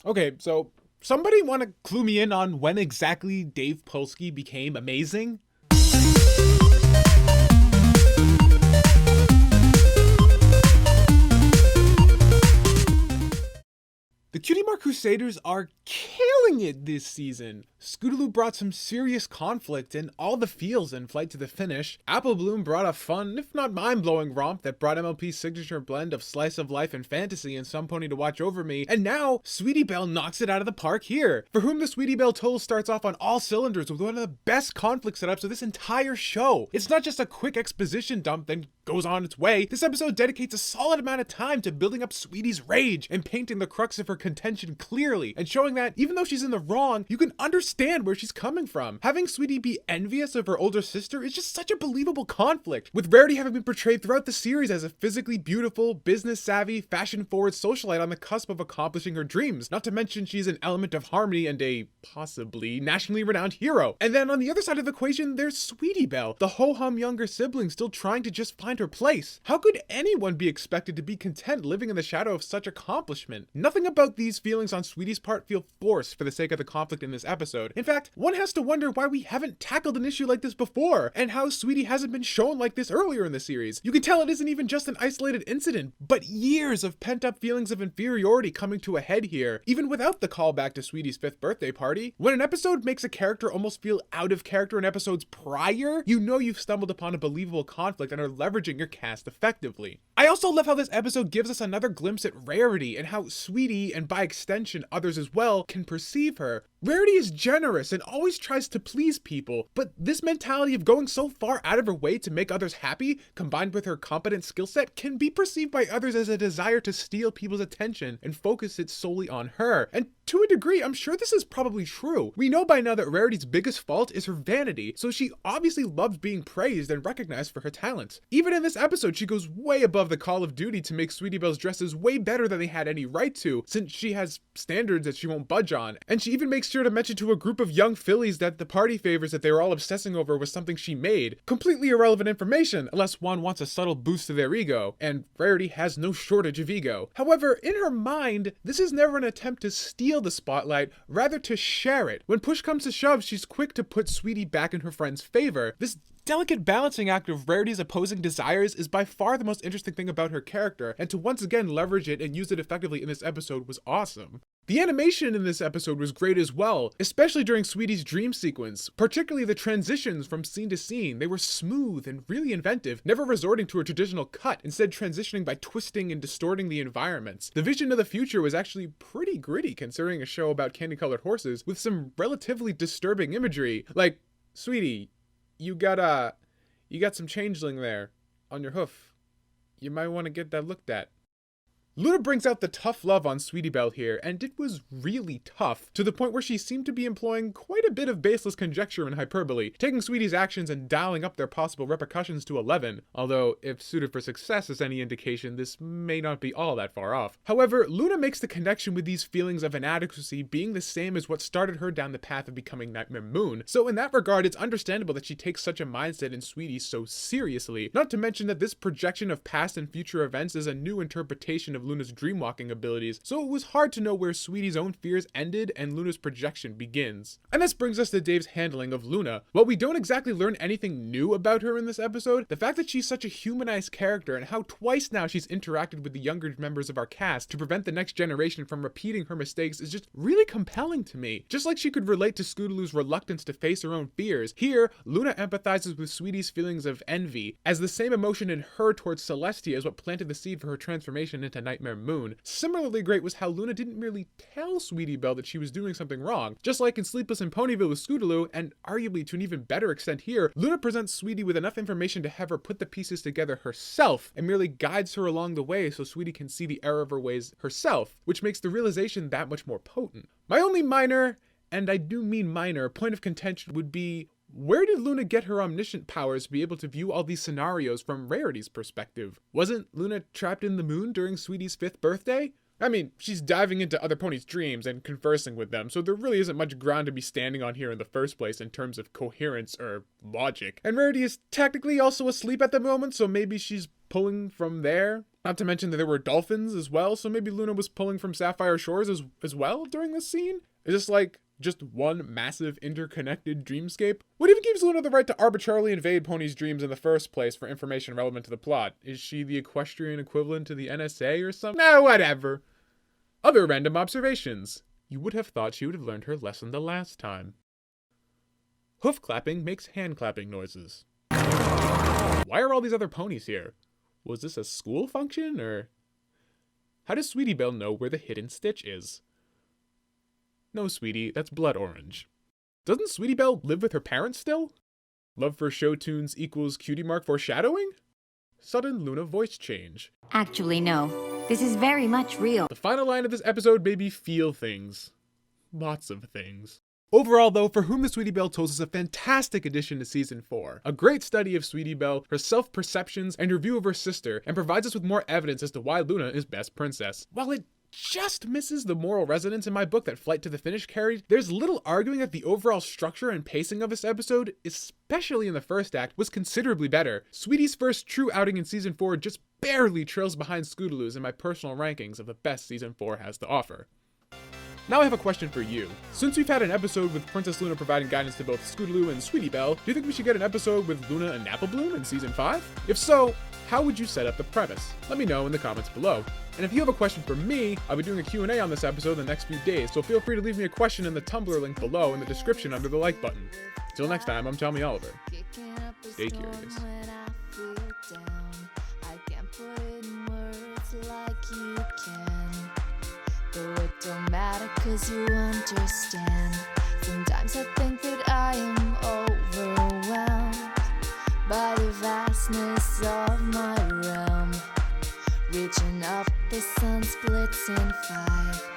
Okay, so somebody want to clue me in on when exactly Dave Polsky became amazing? The Cutie Mark Crusaders are killing it this season. Scootaloo brought some serious conflict and all the feels in Flight to the Finish. Apple Bloom brought a fun, if not mind-blowing romp that brought MLP's signature blend of slice of life and fantasy and Some Pony to Watch Over Me. And now, Sweetie Belle knocks it out of the park here. For whom the Sweetie Belle Toll starts off on all cylinders with one of the best conflict setups of this entire show. It's not just a quick exposition dump then goes on its way. This episode dedicates a solid amount of time to building up Sweetie's rage and painting the crux of her contention clearly, and showing that even though she's in the wrong, you can understand where she's coming from. Having Sweetie be envious of her older sister is just such a believable conflict, with Rarity having been portrayed throughout the series as a physically beautiful, business-savvy, fashion-forward socialite on the cusp of accomplishing her dreams, not to mention she's an element of harmony and a, possibly, nationally renowned hero. And then on the other side of the equation, there's Sweetie Belle, the ho-hum younger sibling still trying to just find her place. How could anyone be expected to be content living in the shadow of such accomplishment? Nothing about these feelings on Sweetie's part feel forced for the sake of the conflict in this episode. In fact, one has to wonder why we haven't tackled an issue like this before, and how Sweetie hasn't been shown like this earlier in the series. You can tell it isn't even just an isolated incident, but years of pent-up feelings of inferiority coming to a head here, even without the callback to Sweetie's 5th birthday party. When an episode makes a character almost feel out of character in episodes prior, you know you've stumbled upon a believable conflict and are leveraging your cast effectively. I also love how this episode gives us another glimpse at Rarity and how Sweetie, and by extension others as well, can perceive her. Rarity is generous and always tries to please people, but this mentality of going so far out of her way to make others happy, combined with her competent skill set, can be perceived by others as a desire to steal people's attention and focus it solely on her. And to a degree, I'm sure this is probably true. We know by now that Rarity's biggest fault is her vanity, so she obviously loves being praised and recognized for her talents. Even in this episode, she goes way above the call of duty to make Sweetie Belle's dresses way better than they had any right to, since she has standards that she won't budge on. And she even makes sure to mention to a group of young fillies that the party favors that they were all obsessing over was something she made. Completely irrelevant information, unless one wants a subtle boost to their ego, and Rarity has no shortage of ego. However, in her mind, this is never an attempt to steal the spotlight, rather to share it. When push comes to shove, she's quick to put Sweetie back in her friend's favor. This delicate balancing act of Rarity's opposing desires is by far the most interesting thing about her character, and to once again leverage it and use it effectively in this episode was awesome. The animation in this episode was great as well, especially during Sweetie's dream sequence, particularly the transitions from scene to scene. They were smooth and really inventive, never resorting to a traditional cut, instead transitioning by twisting and distorting the environments. The vision of the future was actually pretty gritty considering a show about candy-colored horses, with some relatively disturbing imagery, like, Sweetie, you got some changeling there on your hoof. You might want to get that looked at. Luna brings out the tough love on Sweetie Belle here, and it was really tough, to the point where she seemed to be employing quite a bit of baseless conjecture and hyperbole, taking Sweetie's actions and dialing up their possible repercussions to 11, although if suited for success is any indication, this may not be all that far off. However, Luna makes the connection with these feelings of inadequacy being the same as what started her down the path of becoming Nightmare Moon, so in that regard it's understandable that she takes such a mindset in Sweetie so seriously, not to mention that this projection of past and future events is a new interpretation of Luna's dreamwalking abilities, so it was hard to know where Sweetie's own fears ended and Luna's projection begins. And this brings us to Dave's handling of Luna. While we don't exactly learn anything new about her in this episode, the fact that she's such a humanized character and how twice now she's interacted with the younger members of our cast to prevent the next generation from repeating her mistakes is just really compelling to me. Just like she could relate to Scootaloo's reluctance to face her own fears, here, Luna empathizes with Sweetie's feelings of envy, as the same emotion in her towards Celestia is what planted the seed for her transformation into Nightmare Moon. Similarly great was how Luna didn't really tell Sweetie Belle that she was doing something wrong. Just like in Sleepless in Ponyville with Scootaloo, and arguably to an even better extent here, Luna presents Sweetie with enough information to have her put the pieces together herself, and merely guides her along the way so Sweetie can see the error of her ways herself, which makes the realization that much more potent. My only minor, and I do mean minor, point of contention would be, where did Luna get her omniscient powers to be able to view all these scenarios from Rarity's perspective? Wasn't Luna trapped in the moon during Sweetie's 5th birthday? I mean, she's diving into other ponies' dreams and conversing with them, so there really isn't much ground to be standing on here in the first place in terms of coherence or logic. And Rarity is technically also asleep at the moment, so maybe she's pulling from there. Not to mention that there were dolphins as well, so maybe Luna was pulling from Sapphire Shores as well during this scene? Is this like just one massive interconnected dreamscape? What even gives Luna the right to arbitrarily invade Pony's dreams in the first place for information relevant to the plot? Is she the equestrian equivalent to the NSA or something? Nah, whatever. Other random observations. You would have thought she would have learned her lesson the last time. Hoof clapping makes hand clapping noises. Why are all these other ponies here? Was this a school function, or? How does Sweetie Belle know where the hidden stitch is? No, sweetie, that's blood orange. Doesn't Sweetie Belle live with her parents still? Love for show tunes equals cutie mark foreshadowing? Sudden Luna voice change. Actually, no. This is very much real. The final line of this episode made me feel things. Lots of things. Overall, though, For Whom the Sweetie Belle Toils is a fantastic addition to Season 4. A great study of Sweetie Belle, her self-perceptions, and her view of her sister, and provides us with more evidence as to why Luna is best princess. While it just misses the moral resonance in my book that Flight to the Finish carried, there's little arguing that the overall structure and pacing of this episode, especially in the first act, was considerably better. Sweetie's first true outing in Season 4 just barely trails behind Scootaloo's in my personal rankings of the best Season 4 has to offer. Now I have a question for you. Since we've had an episode with Princess Luna providing guidance to both Scootaloo and Sweetie Belle, do you think we should get an episode with Luna and Apple Bloom in Season 5? If so, how would you set up the premise? Let me know in the comments below. And if you have a question for me, I'll be doing a Q&A on this episode in the next few days, so feel free to leave me a question in the Tumblr link below in the description under the like button. Till next time, I'm Tommy Oliver. Stay curious. Don't matter 'cause you understand. Sometimes I think that I am overwhelmed by the vastness of my realm. Reaching up, the sun splits in 5.